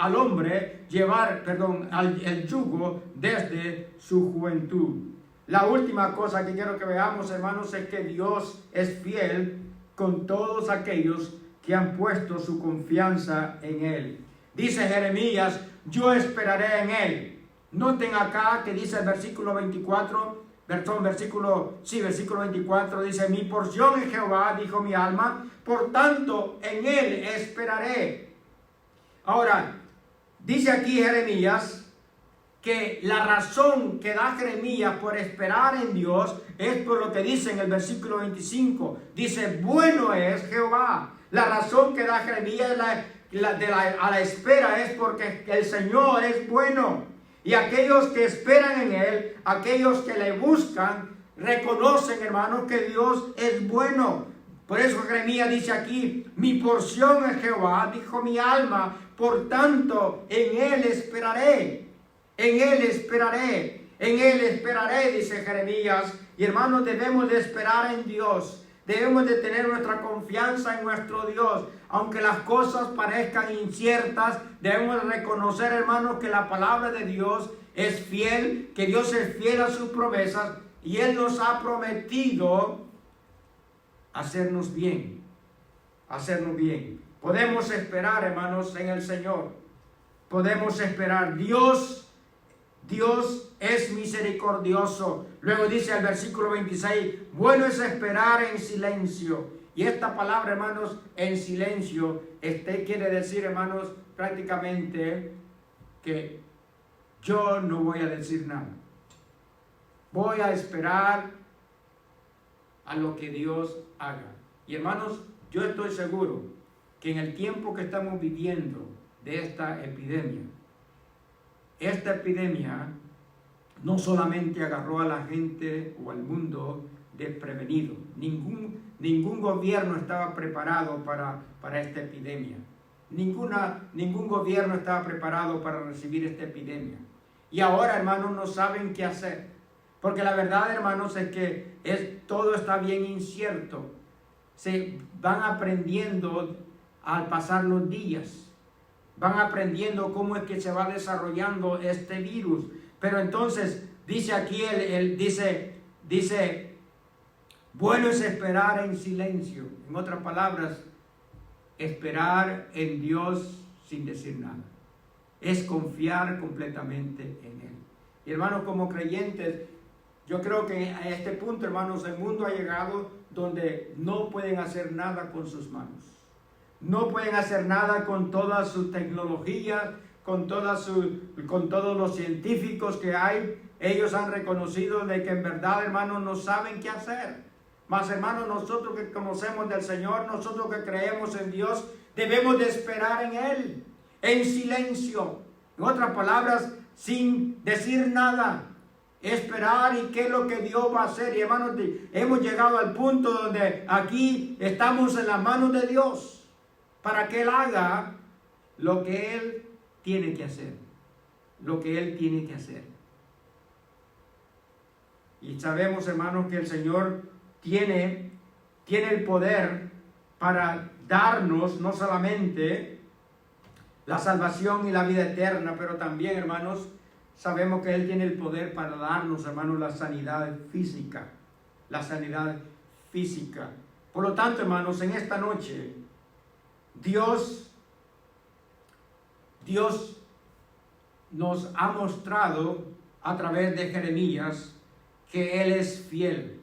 llevar, el yugo desde su juventud. La última cosa que quiero que veamos, hermanos, es que Dios es fiel con todos aquellos que han puesto su confianza en Él. Dice Jeremías: yo esperaré en Él. Noten acá que dice el versículo 24, versículo 24, dice: mi porción es Jehová, dijo mi alma, por tanto en Él esperaré. Ahora, dice aquí Jeremías que la razón que da Jeremías por esperar en Dios es por lo que dice en el versículo 25. Dice: bueno es Jehová. La razón que da Jeremías a la espera es porque el Señor es bueno. Y aquellos que esperan en Él, aquellos que le buscan, reconocen, hermanos, que Dios es bueno. Por eso Jeremías dice aquí: mi porción es Jehová, dijo mi alma, por tanto en Él esperaré. En Él esperaré, en Él esperaré, dice Jeremías. Y hermanos, debemos de esperar en Dios. Debemos de tener nuestra confianza en nuestro Dios. Aunque las cosas parezcan inciertas, debemos reconocer, hermanos, que la palabra de Dios es fiel, que Dios es fiel a sus promesas y Él nos ha prometido hacernos bien, hacernos bien. Podemos esperar, hermanos, en el Señor. Podemos esperar. Dios es misericordioso. Luego dice el versículo 26, bueno es esperar en silencio. Y esta palabra, hermanos, en silencio, quiere decir, hermanos, prácticamente que yo no voy a decir nada. Voy a esperar a lo que Dios haga. Y hermanos, yo estoy seguro que en el tiempo que estamos viviendo de esta epidemia no solamente agarró a la gente o al mundo desprevenido. Ningún gobierno estaba preparado para esta epidemia. Ningún gobierno estaba preparado para recibir esta epidemia. Y ahora, hermanos, no saben qué hacer. Porque la verdad, hermanos, es que todo está bien incierto. Se van aprendiendo al pasar los días. Van aprendiendo cómo es que se va desarrollando este virus. Pero entonces, dice aquí, dice, bueno es esperar en silencio. En otras palabras, esperar en Dios sin decir nada. Es confiar completamente en Él. Y hermanos, como creyentes, yo creo que a este punto, hermanos, el mundo ha llegado donde no pueden hacer nada con sus manos. No pueden hacer nada con toda su tecnología, con todos los científicos que hay. Ellos han reconocido de que en verdad, hermanos, no saben qué hacer. Mas, hermanos, nosotros que conocemos del Señor, nosotros que creemos en Dios, debemos de esperar en Él, en silencio. En otras palabras, sin decir nada. Esperar y qué es lo que Dios va a hacer. Y hermanos, hemos llegado al punto donde aquí estamos en las manos de Dios para que Él haga lo que Él tiene que hacer. Lo que Él tiene que hacer. Y sabemos, hermanos, que el Señor tiene el poder para darnos no solamente la salvación y la vida eterna, pero también, hermanos, sabemos que Él tiene el poder para darnos, hermanos, la sanidad física. La sanidad física. Por lo tanto, hermanos, en esta noche, Dios nos ha mostrado a través de Jeremías que Él es fiel.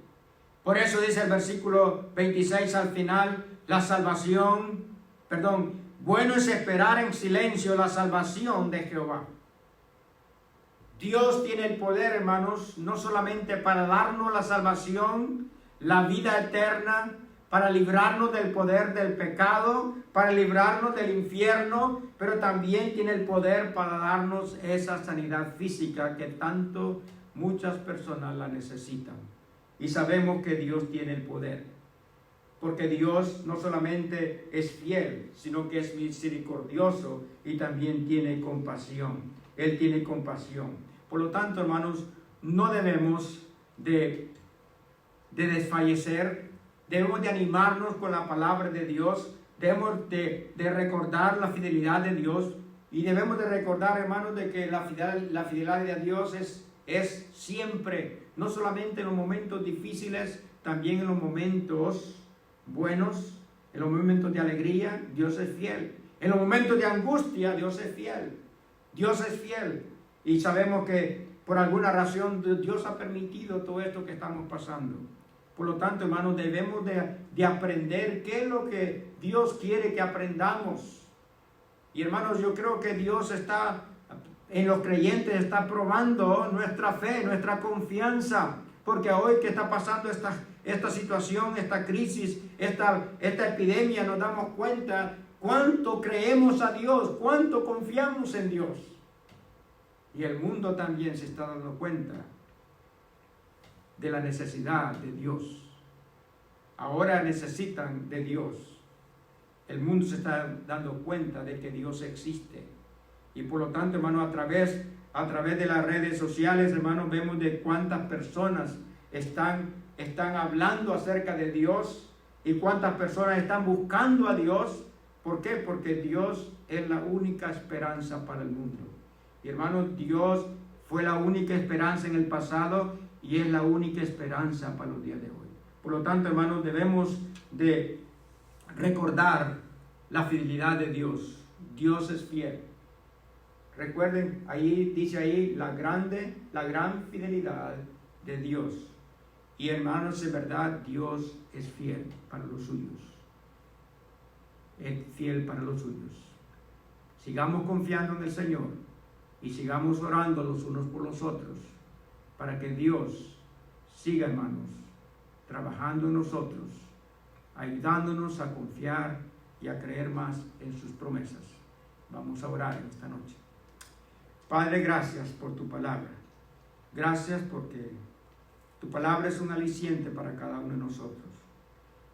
Por eso dice el versículo 26 al final, bueno es esperar en silencio la salvación de Jehová. Dios tiene el poder, hermanos, no solamente para darnos la salvación, la vida eterna, para librarnos del poder del pecado, para librarnos del infierno, pero también tiene el poder para darnos esa sanidad física que tanto muchas personas la necesitan. Y sabemos que Dios tiene el poder, porque Dios no solamente es fiel, sino que es misericordioso y también tiene compasión. Él tiene compasión. Por lo tanto, hermanos, no debemos de desfallecer, debemos de animarnos con la palabra de Dios, debemos de recordar la fidelidad de Dios y debemos de recordar, hermanos, de que la fidelidad de Dios es siempre, no solamente en los momentos difíciles, también en los momentos buenos, en los momentos de alegría, Dios es fiel. En los momentos de angustia, Dios es fiel. Dios es fiel. Y sabemos que por alguna razón Dios ha permitido todo esto que estamos pasando. Por lo tanto, hermanos, debemos de aprender qué es lo que Dios quiere que aprendamos. Y hermanos, yo creo que Dios en los creyentes está probando nuestra fe, nuestra confianza. Porque hoy que está pasando esta situación, esta crisis, esta epidemia, nos damos cuenta cuánto creemos a Dios, cuánto confiamos en Dios. Y el mundo también se está dando cuenta de la necesidad de Dios. Ahora necesitan de Dios. El mundo se está dando cuenta de que Dios existe. Y por lo tanto, hermano, a través de las redes sociales, hermanos, vemos de cuántas personas están hablando acerca de Dios y cuántas personas están buscando a Dios. ¿Por qué? Porque Dios es la única esperanza para el mundo. Y hermanos, Dios fue la única esperanza en el pasado y es la única esperanza para los días de hoy. Por lo tanto, hermanos, debemos de recordar la fidelidad de Dios. Dios es fiel. Recuerden, dice la gran fidelidad de Dios. Y hermanos, en verdad, Dios es fiel para los suyos. Es fiel para los suyos. Sigamos confiando en el Señor y sigamos orando los unos por los otros para que Dios siga, hermanos, trabajando en nosotros, ayudándonos a confiar y a creer más en sus promesas. Vamos a orar en esta noche. Padre, gracias por tu palabra. Gracias porque tu palabra es un aliciente para cada uno de nosotros.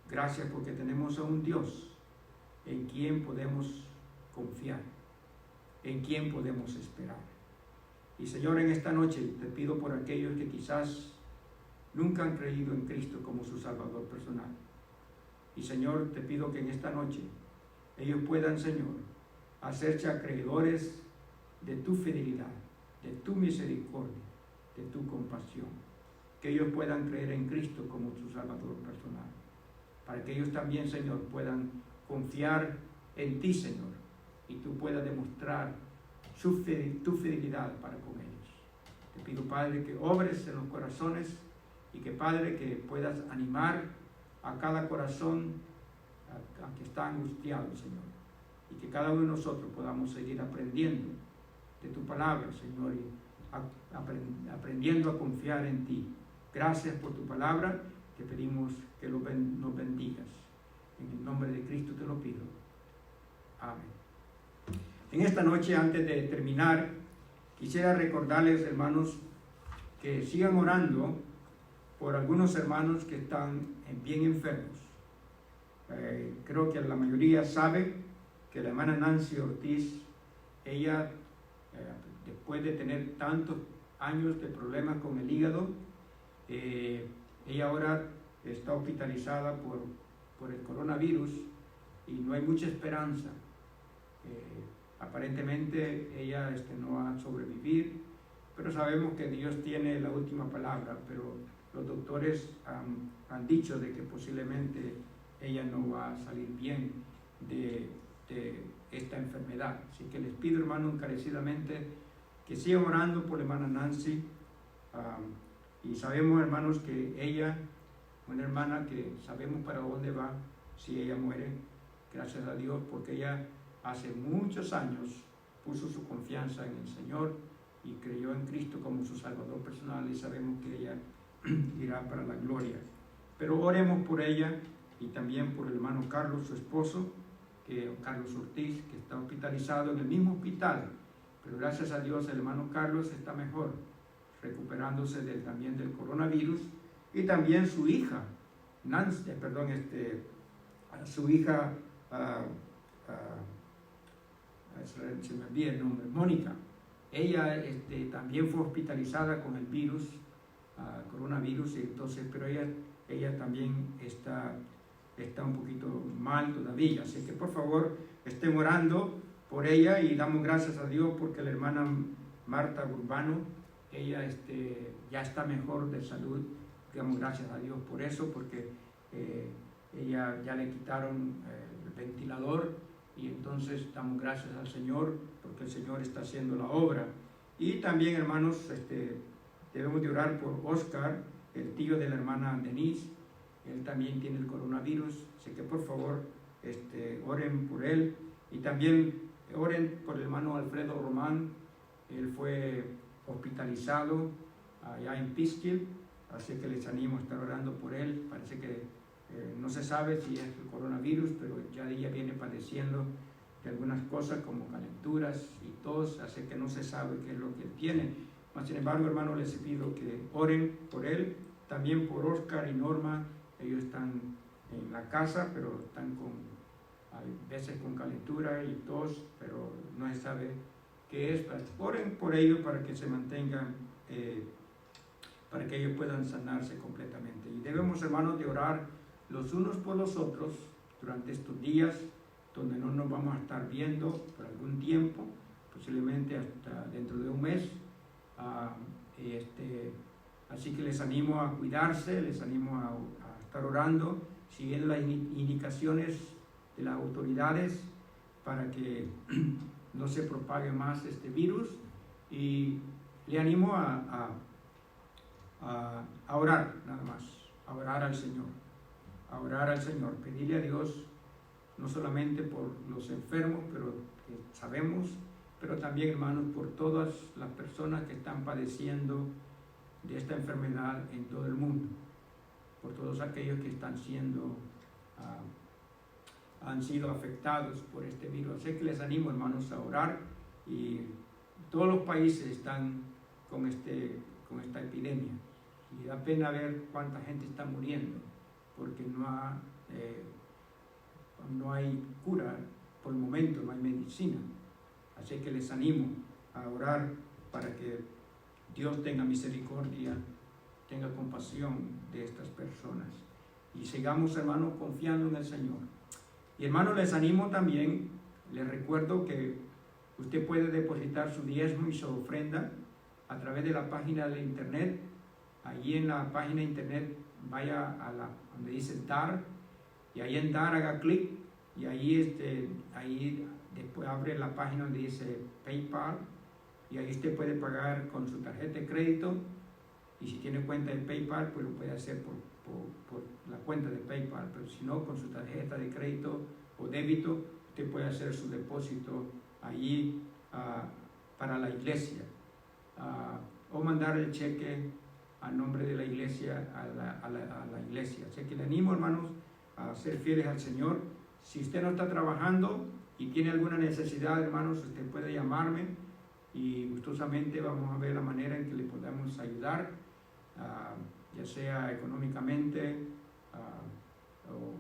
Gracias porque tenemos a un Dios en quien podemos confiar, en quien podemos esperar. Y Señor, en esta noche te pido por aquellos que quizás nunca han creído en Cristo como su Salvador personal. Y Señor, te pido que en esta noche ellos puedan, Señor, hacerse acreedores de tu fidelidad, de tu misericordia, de tu compasión. Que ellos puedan creer en Cristo como su Salvador personal. Para que ellos también, Señor, puedan confiar en ti, Señor, y tú puedas demostrar tu fidelidad para con ellos. Te pido, Padre, que obres en los corazones y que, Padre, que puedas animar a cada corazón a que está angustiado, Señor, y que cada uno de nosotros podamos seguir aprendiendo de tu palabra, Señor, y aprendiendo a confiar en ti. Gracias por tu palabra, te pedimos que nos bendigas. En el nombre de Cristo te lo pido. Amén. En esta noche, antes de terminar, quisiera recordarles, hermanos, que sigan orando por algunos hermanos que están bien enfermos. Creo que la mayoría sabe que la hermana Nancy Ortiz, ella, después de tener tantos años de problemas con el hígado, ella ahora está hospitalizada por el coronavirus y no hay mucha esperanza. Aparentemente ella no va a sobrevivir, pero sabemos que Dios tiene la última palabra, pero los doctores han dicho de que posiblemente ella no va a salir bien de esta enfermedad. Así que les pido, hermanos, encarecidamente que sigan orando por la hermana Nancy. Y sabemos, hermanos, que ella, una hermana que sabemos para dónde va si ella muere, gracias a Dios, porque ella hace muchos años puso su confianza en el Señor y creyó en Cristo como su Salvador personal, y sabemos que ella irá para la gloria. Pero oremos por ella y también por el hermano Carlos, su esposo, Carlos Ortiz, que está hospitalizado en el mismo hospital, pero gracias a Dios el hermano Carlos está mejor, recuperándose también del coronavirus, y también su hija, Nancy, su hija, se me olvida el nombre, Mónica. Ella también fue hospitalizada con el virus, coronavirus, entonces, pero ella también está un poquito mal todavía, así que por favor estén orando por ella, y damos gracias a Dios porque la hermana Marta Urbano, ella ya está mejor de salud. Damos gracias a Dios por eso, porque ella ya le quitaron el ventilador, y entonces damos gracias al Señor porque el Señor está haciendo la obra. Y también, hermanos, debemos de orar por Oscar, el tío de la hermana Denise. Él también tiene el coronavirus, así que por favor oren por él, y también oren por el hermano Alfredo Román. Él fue hospitalizado allá en Pisquil, así que les animo a estar orando por él. Parece que no se sabe si es el coronavirus, pero ya viene padeciendo de algunas cosas como calenturas y tos, así que no se sabe qué es lo que él tiene. Mas, sin embargo, hermanos, les pido que oren por él, también por Oscar y Norma. Ellos están en la casa, pero están a veces con calentura y tos, pero no se sabe qué es. Oren por ellos para que se mantengan, para que ellos puedan sanarse completamente. Y debemos, hermanos, de orar los unos por los otros durante estos días, donde no nos vamos a estar viendo por algún tiempo, posiblemente hasta dentro de un mes. Así que les animo a cuidarse, les animo a estar orando, siguiendo las indicaciones de las autoridades para que no se propague más este virus, y le animo a orar, nada más, a orar al Señor, pedirle a Dios no solamente por los enfermos, pero que sabemos, pero también, hermanos, por todas las personas que están padeciendo de esta enfermedad en todo el mundo, por todos aquellos que han sido afectados por este virus. Así que les animo, hermanos, a orar, y todos los países están con esta epidemia, y da pena ver cuánta gente está muriendo, porque no hay cura por el momento, no hay medicina. Así que les animo a orar para que Dios tenga misericordia, tenga compasión de estas personas, y sigamos, hermanos, confiando en el Señor. Y, hermanos, les animo también, les recuerdo que usted puede depositar su diezmo y su ofrenda a través de la página de internet. Allí en la página de internet vaya donde dice dar, y ahí en dar haga clic, y ahí después abre la página donde dice PayPal, y ahí usted puede pagar con su tarjeta de crédito, y si tiene cuenta de PayPal, pues lo puede hacer por la cuenta de PayPal, pero si no, con su tarjeta de crédito o débito, usted puede hacer su depósito allí para la iglesia, o mandar el cheque a nombre de la iglesia a la iglesia. Así que le animo, hermanos, a ser fieles al Señor. Si usted no está trabajando y tiene alguna necesidad, hermanos, usted puede llamarme, y gustosamente vamos a ver la manera en que le podamos ayudar, ya sea económicamente, o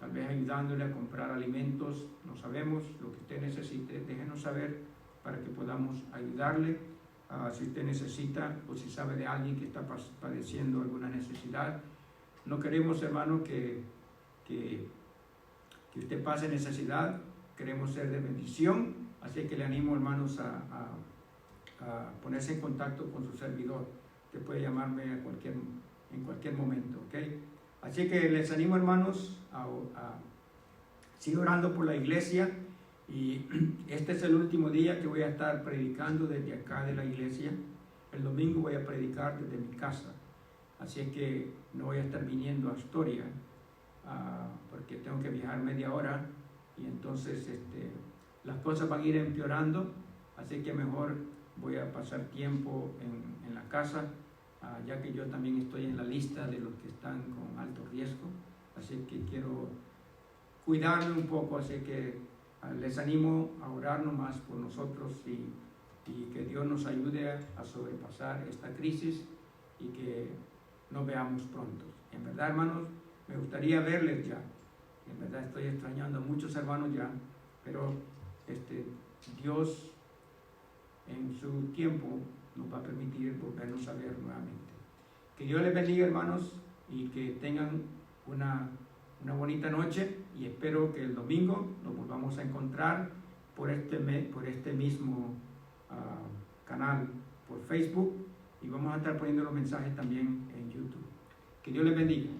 tal vez ayudándole a comprar alimentos. No sabemos lo que usted necesite, déjenos saber para que podamos ayudarle. Si usted necesita, o si sabe de alguien que está padeciendo alguna necesidad. No queremos, hermano, que usted pase necesidad. Queremos ser de bendición, Así que le animo, hermanos, a ponerse en contacto con su servidor. Usted puede llamarme en cualquier momento, ¿ok? Así que les animo, hermanos, a seguir orando por la iglesia. Y este es el último día que voy a estar predicando desde acá de la iglesia. El domingo voy a predicar desde mi casa. Así que no voy a estar viniendo a Astoria, porque tengo que viajar media hora. Y entonces las cosas van a ir empeorando. Así que mejor voy a pasar tiempo en la casa, ya que yo también estoy en la lista de los que están con alto riesgo. Así que quiero cuidarme un poco. Así que les animo a orar nomás por nosotros y que Dios nos ayude a sobrepasar esta crisis y que nos veamos pronto. En verdad, hermanos, me gustaría verles ya. En verdad estoy extrañando a muchos hermanos ya, pero Dios en su tiempo nos va a permitir volvernos a ver nuevamente. Que Dios les bendiga, hermanos, y que tengan una bonita noche, y espero que el domingo nos volvamos a encontrar por este mismo canal, por Facebook, y vamos a estar poniendo los mensajes también en YouTube. Que Dios les bendiga.